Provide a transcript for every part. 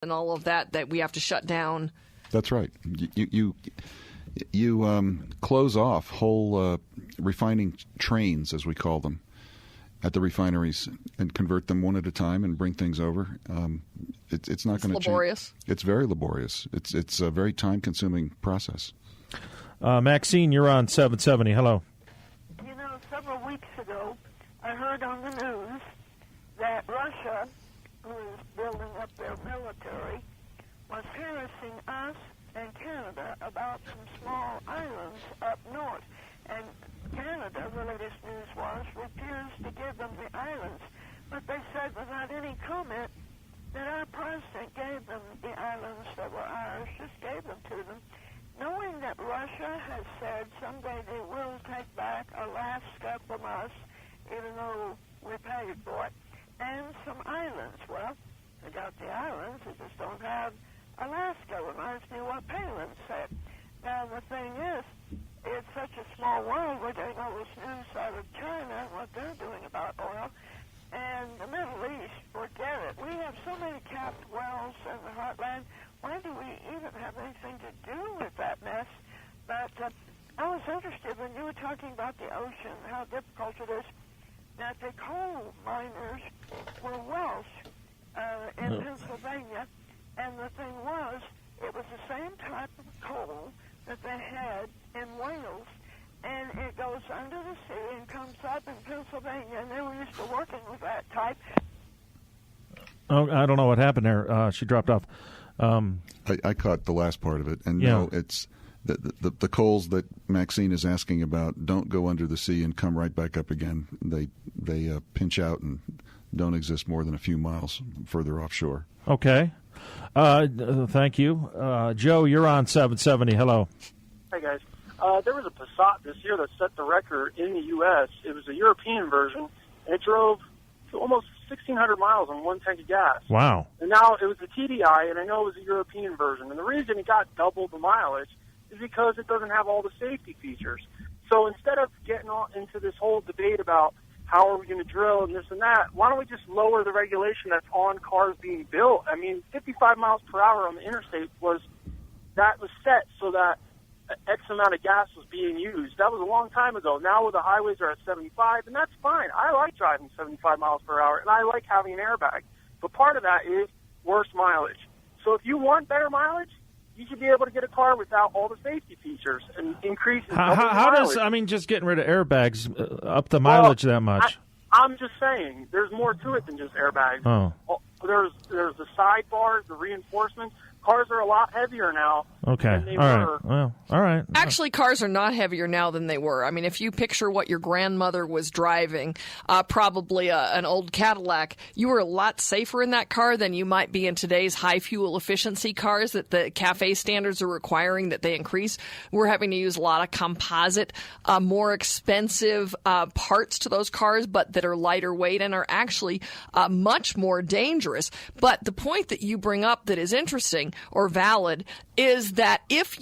and all of that we have to shut down. That's right. You close off whole refining trains, as we call them, at the refineries and convert them one at a time and bring things over. It's not going to change. Laborious. It's very laborious. It's a very time-consuming process. Maxine, you're on 770. Hello. You know, several weeks ago, I heard on the news that Russia, who is building up their military, was harassing us and Canada about some small islands up north. And Canada, the latest news was, refused to give them the islands. But they said without any comment that our president gave them the islands that were ours, just gave them to them, knowing that Russia has said someday they will take back Alaska from us, even though we paid for it, and some islands. Well, they got the islands, they just don't have Alaska. Reminds me of what Palin said. Now, the thing is, it's such a small world. We're getting all this news out of China and what they're doing about oil. And the Middle East, forget it. We have so many capped wells in the heartland. Why do we even have anything to do with that mess? But I was interested when you were talking about the ocean, how difficult it is, that the coal miners were Welsh in Pennsylvania. And the thing was, it was the same type of coal that they had in Wales, and it goes under the sea and comes up in Pennsylvania, and they were used to working with that type. Oh, I don't know what happened there. She dropped off. I caught the last part of it, and no, it's the coals that Maxine is asking about don't go under the sea and come right back up again. They pinch out and don't exist more than a few miles further offshore. Okay. Thank you. Joe, you're on 770. Hello. Hey, guys. There was a Passat this year that set the record in the U.S. It was a European version, and it drove to almost 1,600 miles on one tank of gas. Wow. And now it was a TDI, and I know it was a European version. And the reason it got double the mileage is because it doesn't have all the safety features. So instead of getting into this whole debate about how are we going to drill and this and that, why don't we just lower the regulation that's on cars being built? I mean, 55 miles per hour on the interstate was set so that X amount of gas was being used. That was a long time ago. Now the highways are at 75, and that's fine. I like driving 75 miles per hour, and I like having an airbag. But part of that is worse mileage. So if you want better mileage, you should be able to get a car without all the safety features and increase. How does, just getting rid of airbags up the mileage that much? I'm just saying, there's more to it than just airbags. Oh. There's the sidebars, the reinforcements. Cars are a lot heavier now than they were. Right. Well, all right. Actually, cars are not heavier now than they were. I mean, if you picture what your grandmother was driving, probably an old Cadillac, you were a lot safer in that car than you might be in today's high fuel efficiency cars that the CAFE standards are requiring that they increase. We're having to use a lot of composite, more expensive parts to those cars, but that are lighter weight and are actually much more dangerous. But the point that you bring up that is interesting or valid is that if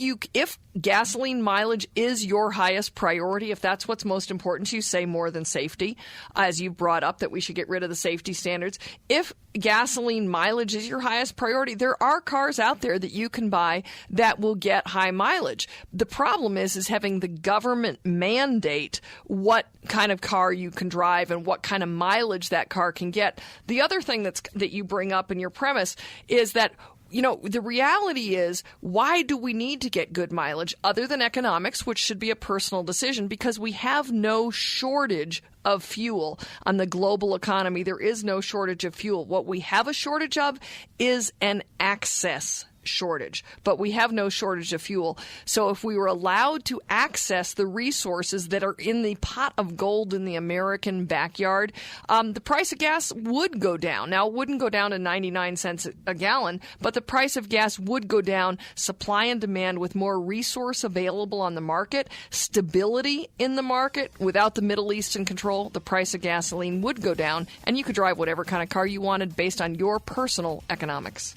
gasoline mileage is your highest priority, if that's what's most important to you, say more than safety, as you brought up that we should get rid of the safety standards. If gasoline mileage is your highest priority, there are cars out there that you can buy that will get high mileage. The problem is having the government mandate what kind of car you can drive and what kind of mileage that car can get. The other thing that you bring up in your premise is that the reality is, why do we need to get good mileage other than economics, which should be a personal decision, because we have no shortage of fuel on the global economy. There is no shortage of fuel. What we have a shortage of is an access shortage, but we have no shortage of fuel. So if we were allowed to access the resources that are in the pot of gold in the American backyard, the price of gas would go down. Now, it wouldn't go down to 99 cents a gallon, but the price of gas would go down. Supply and demand with more resource available on the market, stability in the market without the Middle East in control, the price of gasoline would go down, and you could drive whatever kind of car you wanted based on your personal economics.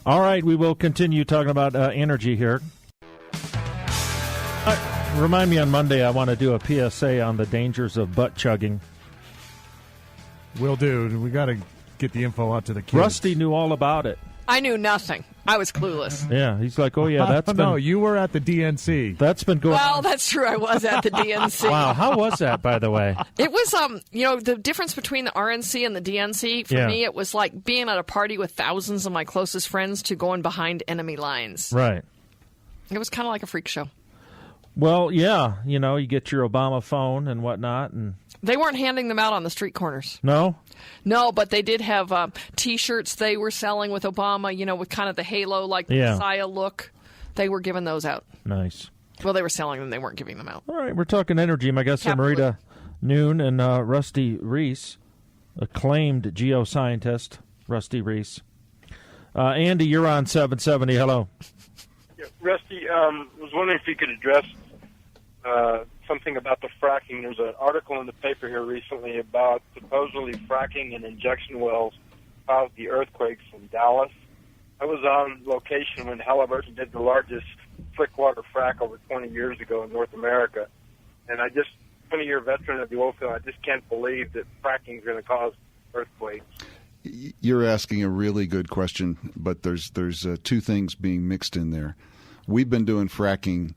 All right, we will continue talking about energy here. Remind me on Monday, I want to do a PSA on the dangers of butt chugging. Will do. We got to get the info out to the kids. Rusty knew all about it. I knew nothing. I was clueless. Yeah, he's like, oh, yeah, that's been... No, you were at the DNC. That's been going Well, that's true. I was at the DNC. Wow, how was that, by the way? It was, the difference between the RNC and the DNC, for me, it was like being at a party with thousands of my closest friends to going behind enemy lines. Right. It was kind of like a freak show. Well, yeah, you get your Obama phone and whatnot, and... They weren't handing them out on the street corners. No? No, but they did have T-shirts they were selling with Obama, with kind of the halo, like the Messiah look. They were giving those out. Nice. Well, they were selling them. They weren't giving them out. All right, we're talking energy. My guests are Marita Noon and Rusty Rees, acclaimed geoscientist, Rusty Rees. Andy, you're on 770. Hello. Yeah, Rusty, was wondering if you could address something about the fracking. There's an article in the paper here recently about supposedly fracking and injection wells caused the earthquakes in Dallas. I was on location when Halliburton did the largest slickwater frack over 20 years ago in North America. And 20-year veteran of the oil field, I just can't believe that fracking is going to cause earthquakes. You're asking a really good question, but there's two things being mixed in there. We've been doing fracking,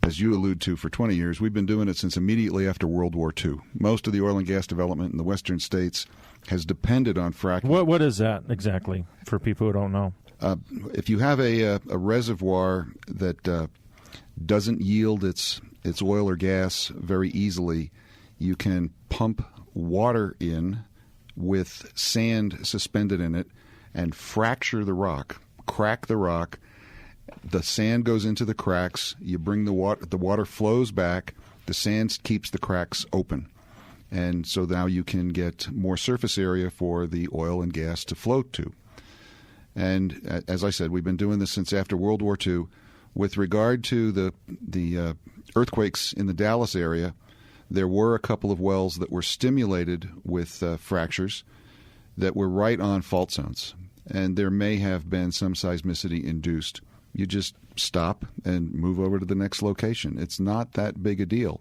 as you allude to, for 20 years. We've been doing it since immediately after World War II. Most of the oil and gas development in the western states has depended on fracking. What is that exactly, for people who don't know? If you have a reservoir that doesn't yield its oil or gas very easily, you can pump water in with sand suspended in it and fracture the rock, crack the rock. The sand goes into the cracks. You bring the water flows back. The sand keeps the cracks open. And so now you can get more surface area for the oil and gas to float to. And as I said, we've been doing this since after World War II. With regard to the earthquakes in the Dallas area, there were a couple of wells that were stimulated with fractures that were right on fault zones. And there may have been some seismicity induced. You just stop and move over to the next location. It's not that big a deal.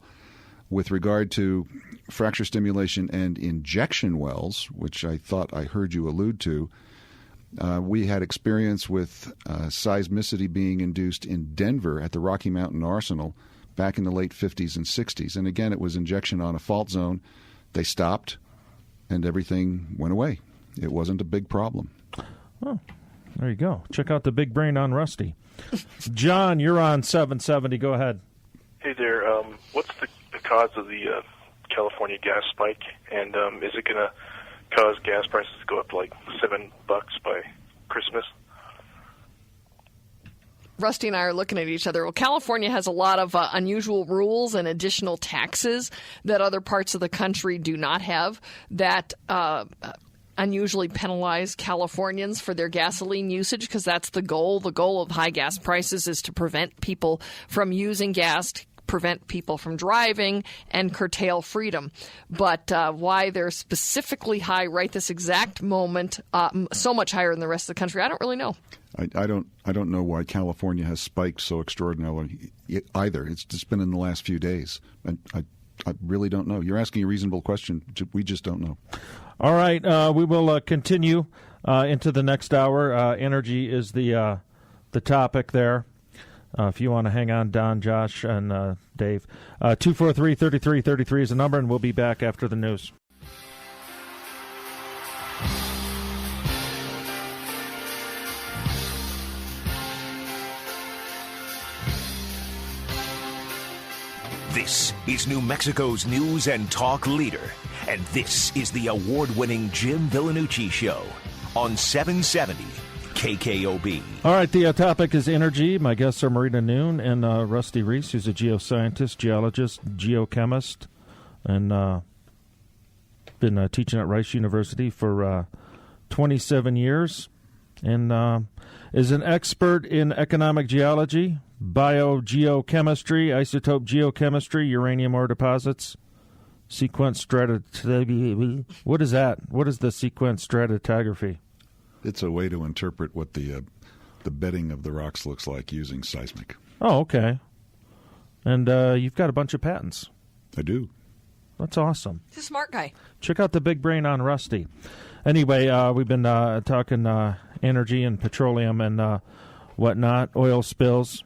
With regard to fracture stimulation and injection wells, which I thought I heard you allude to, we had experience with seismicity being induced in Denver at the Rocky Mountain Arsenal back in the late 50s and 60s. And again, it was injection on a fault zone. They stopped, and everything went away. It wasn't a big problem. Oh, there you go. Check out the big brain on Rusty. John, you're on 770. Go ahead. Hey there. What's the cause of the California gas spike? And is it going to cause gas prices to go up to like $7 by Christmas? Rusty and I are looking at each other. Well, California has a lot of unusual rules and additional taxes that other parts of the country do not have that unusually penalize Californians for their gasoline usage, because that's the goal. The goal of high gas prices is to prevent people from using gas, to prevent people from driving, and curtail freedom. But why they're specifically high right this exact moment, so much higher than the rest of the country, I don't really know. I don't know why California has spiked so extraordinarily either. It's just been in the last few days. I really don't know. You're asking a reasonable question. We just don't know. All right. We will continue into the next hour. Energy is the topic there. If you want to hang on, Don, Josh, and Dave. 243-3333 is the number, and we'll be back after the news. This is New Mexico's news and talk leader, and this is the award-winning Jim Villanucci Show on 770 KKOB. All right, the topic is energy. My guests are Marita Noon and Rusty Rees, who's a geoscientist, geologist, geochemist, and been teaching at Rice University for 27 years, and is an expert in economic geology, biogeochemistry, isotope geochemistry, uranium ore deposits, sequence stratigraphy. What is that? What is the sequence stratigraphy? It's a way to interpret what the bedding of the rocks looks like using seismic. Oh, okay. And you've got a bunch of patents. I do. That's awesome. He's a smart guy. Check out the big brain on Rusty. Anyway, we've been talking energy and petroleum and whatnot, oil spills.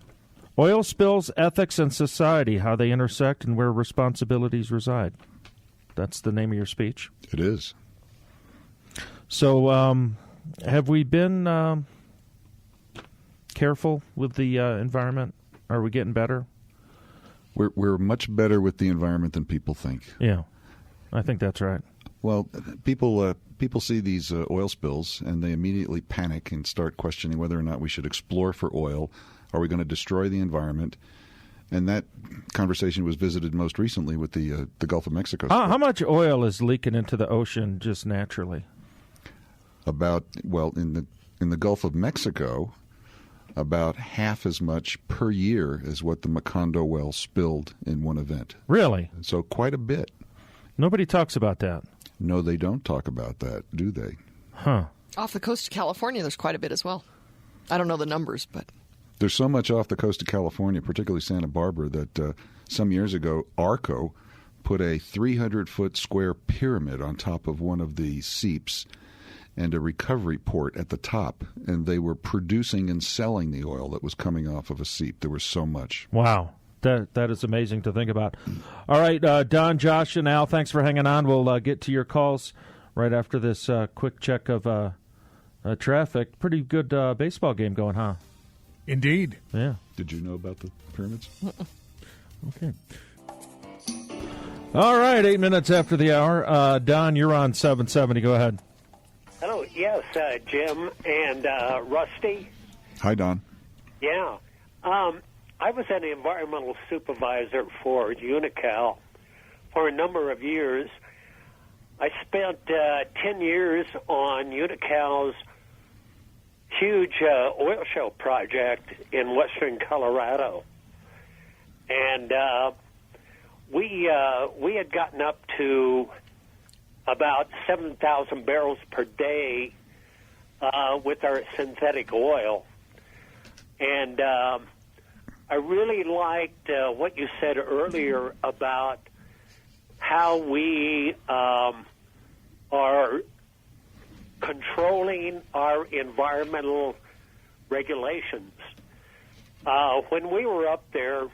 Oil spills, ethics, and society, how they intersect and where responsibilities reside. That's the name of your speech. It is. So have we been careful with the environment? Are we getting better? We're much better with the environment than people think. Yeah, I think that's right. Well, people see these oil spills and they immediately panic and start questioning whether or not we should explore for oil. Are we going to destroy the environment? And that conversation was visited most recently with the Gulf of Mexico. How much oil is leaking into the ocean just naturally? In the Gulf of Mexico, about half as much per year as what the Macondo well spilled in one event. Really? So quite a bit. Nobody talks about that. No, they don't talk about that, do they? Huh. Off the coast of California, there's quite a bit as well. I don't know the numbers, but... There's so much off the coast of California, particularly Santa Barbara, that some years ago, ARCO put a 300-foot square pyramid on top of one of the seeps and a recovery port at the top, and they were producing and selling the oil that was coming off of a seep. There was so much. Wow. That is amazing to think about. All right, Don, Josh, and Al, thanks for hanging on. We'll get to your calls right after this quick check of traffic. Pretty good baseball game going, huh? Indeed. Yeah. Did you know about the pyramids? Okay. All right, 8 minutes after the hour. Don, you're on 770. Go ahead. Hello, yes, Jim and Rusty. Hi, Don. Yeah. I was an environmental supervisor for Unocal for a number of years. I spent 10 years on Unical's huge oil shale project in western Colorado. And we had gotten up to about 7,000 barrels per day with our synthetic oil. And I really liked what you said earlier about how we are controlling our environmental regulations. When we were up there,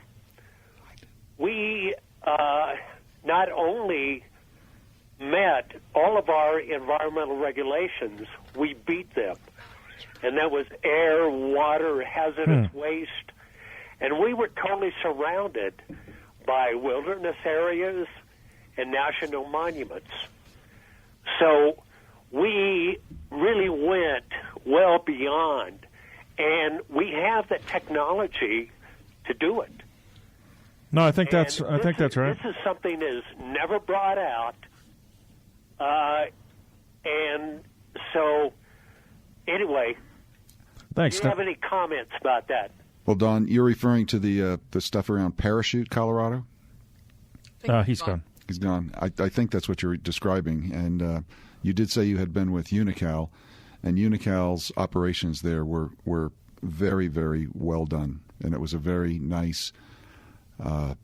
we not only met all of our environmental regulations, we beat them. And that was air, water, hazardous waste. And we were totally surrounded by wilderness areas and national monuments. So we really went well beyond, and we have the technology to do it. No, I think that's right. This is something that is never brought out, and so anyway. Thanks. Do you have any comments about that? Well, Don, you're referring to the stuff around Parachute, Colorado? He's gone. He's gone. I think that's what you're describing. And you did say you had been with Unocal, and Unical's operations there were very, very well done. And it was a very nice, a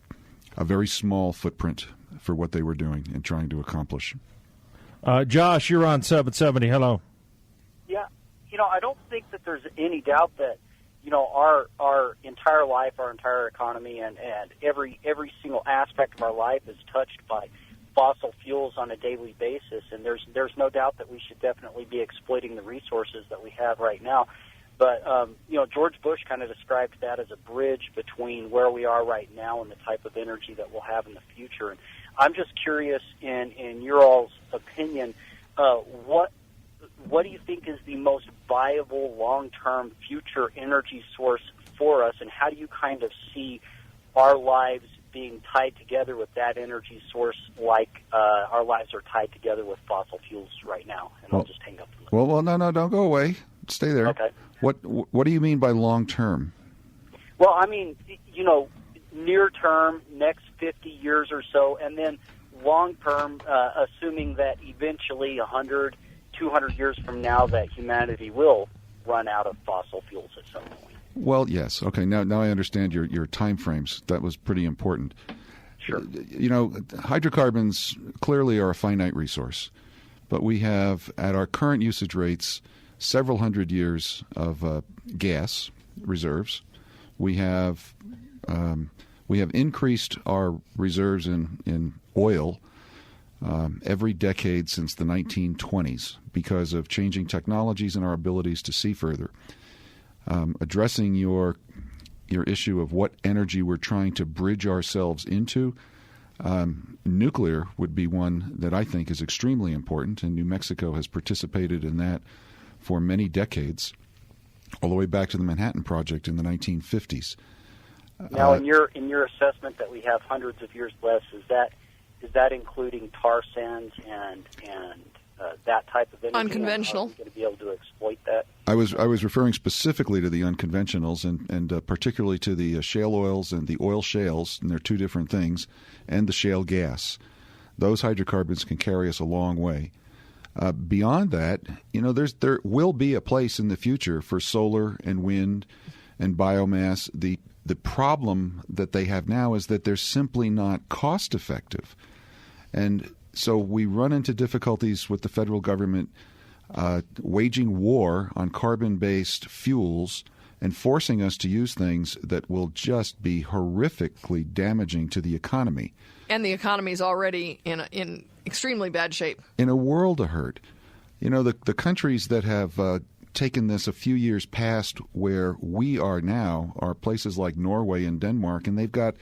very small footprint for what they were doing and trying to accomplish. Josh, you're on 770. Hello. Yeah. I don't think that there's any doubt that, our entire life, our entire economy, and every single aspect of our life is touched by fossil fuels on a daily basis. And there's no doubt that we should definitely be exploiting the resources that we have right now. But, George Bush kind of described that as a bridge between where we are right now and the type of energy that we'll have in the future. And I'm just curious, in your all's opinion, what do you think is the most viable long-term future energy source for us, and how do you kind of see our lives being tied together with that energy source like our lives are tied together with fossil fuels right now? And I'll just hang up. Well, no, don't go away. Stay there. Okay. What do you mean by long-term? Well, I mean, near-term, next 50 years or so, and then long-term, assuming that eventually 100, 200 years from now that humanity will run out of fossil fuels at some point. Well, yes. Okay, now I understand your time frames. That was pretty important. Sure. Hydrocarbons clearly are a finite resource, but we have, at our current usage rates, several hundred years of gas reserves. We have increased our reserves in oil every decade since the 1920s because of changing technologies and our abilities to see further. Addressing your issue of what energy we're trying to bridge ourselves into, nuclear would be one that I think is extremely important, and New Mexico has participated in that for many decades, all the way back to the Manhattan Project in the 1950s. Now, in your assessment that we have hundreds of years less, is that including tar sands and that type of energy? Unconventional. Are we going to be able to exploit that? I was referring specifically to the unconventionals and particularly to the shale oils and the oil shales, and they're two different things, and the shale gas. Those hydrocarbons can carry us a long way. Beyond that, there will be a place in the future for solar and wind and biomass. The problem that they have now is that they're simply not cost effective. And so we run into difficulties with the federal government waging war on carbon-based fuels and forcing us to use things that will just be horrifically damaging to the economy. And the economy is already in extremely bad shape. In a world of hurt. The countries that have taken this a few years past where we are now are places like Norway and Denmark, and they've got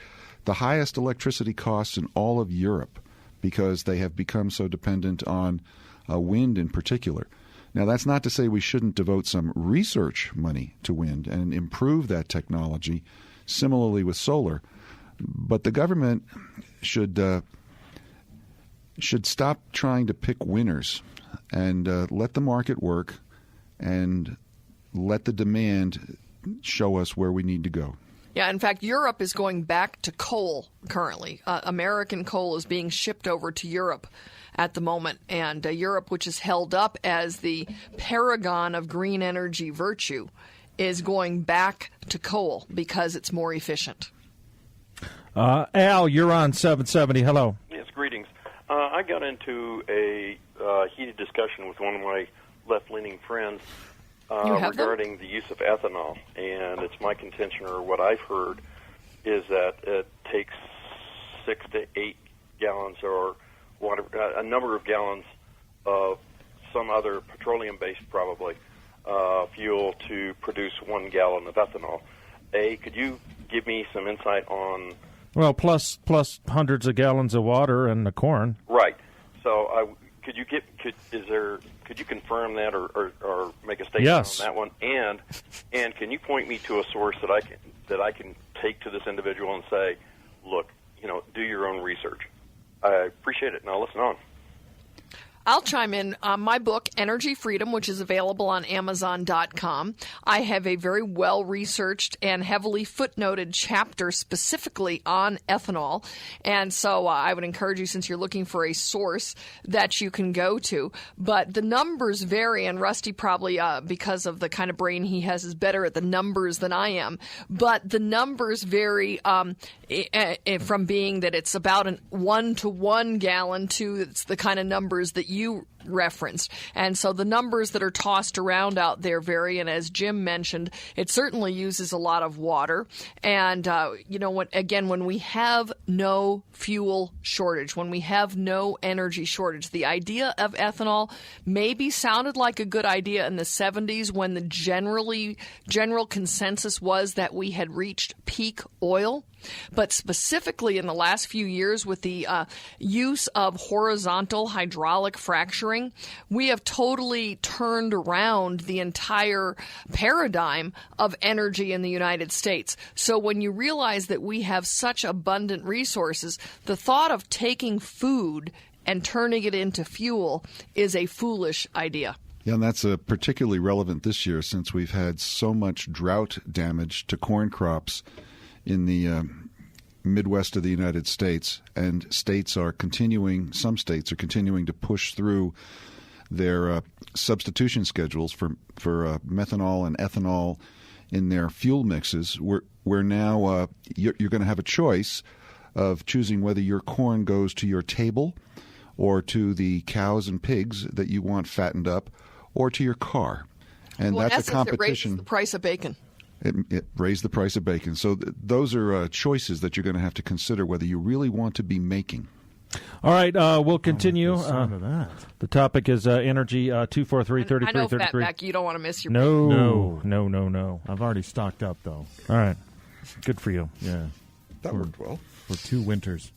the highest electricity costs in all of Europe because they have become so dependent on wind in particular. Now, that's not to say we shouldn't devote some research money to wind and improve that technology, similarly with solar. But the government should stop trying to pick winners and let the market work and let the demand show us where we need to go. Yeah, in fact, Europe is going back to coal currently. American coal is being shipped over to Europe at the moment, and Europe, which is held up as the paragon of green energy virtue, is going back to coal because it's more efficient. Al, you're on 770. Hello. Yes, greetings. I got into a heated discussion with one of my left-leaning friends regarding the use of ethanol, and it's my contention, or what I've heard, is that it takes 6 to 8 gallons or water, a number of gallons of some other petroleum-based, probably, fuel to produce 1 gallon of ethanol. Could you give me some insight on? Well, plus hundreds of gallons of water and the corn. Right. So, could you confirm that or make a statement Yes. on that one? And can you point me to a source that I can take to this individual and say, look, do your own research. I appreciate it. Now listen on. I'll chime in. My book, Energy Freedom, which is available on Amazon.com. I have a very well-researched and heavily footnoted chapter specifically on ethanol. And so I would encourage you, since you're looking for a source that you can go to. But the numbers vary, and Rusty probably, because of the kind of brain he has, is better at the numbers than I am. But the numbers vary from being that it's about 1 to 1 gallon to it's the kind of numbers that you referenced. And so the numbers that are tossed around out there vary. And as Jim mentioned, it certainly uses a lot of water. And, when we have no fuel shortage, when we have no energy shortage, the idea of ethanol maybe sounded like a good idea in the 70s when the general consensus was that we had reached peak oil. But specifically in the last few years with the use of horizontal hydraulic fracturing, we have totally turned around the entire paradigm of energy in the United States. So when you realize that we have such abundant resources, the thought of taking food and turning it into fuel is a foolish idea. Yeah, and that's particularly relevant this year since we've had so much drought damage to corn crops in the Midwest of the United States, and some states are continuing to push through their substitution schedules for methanol and ethanol in their fuel mixes. We're now you're going to have a choice of choosing whether your corn goes to your table or to the cows and pigs that you want fattened up or to your car. And well, that's a competition. It raises the price of bacon. It raised the price of bacon. So those are choices that you're going to have to consider whether you really want to be making. All right, we'll continue. That. The topic is energy, 243-3333. I know, Fatback, you don't want to miss your No. I've already stocked up, though. All right. Good for you. Yeah. That worked well. For 2 winters.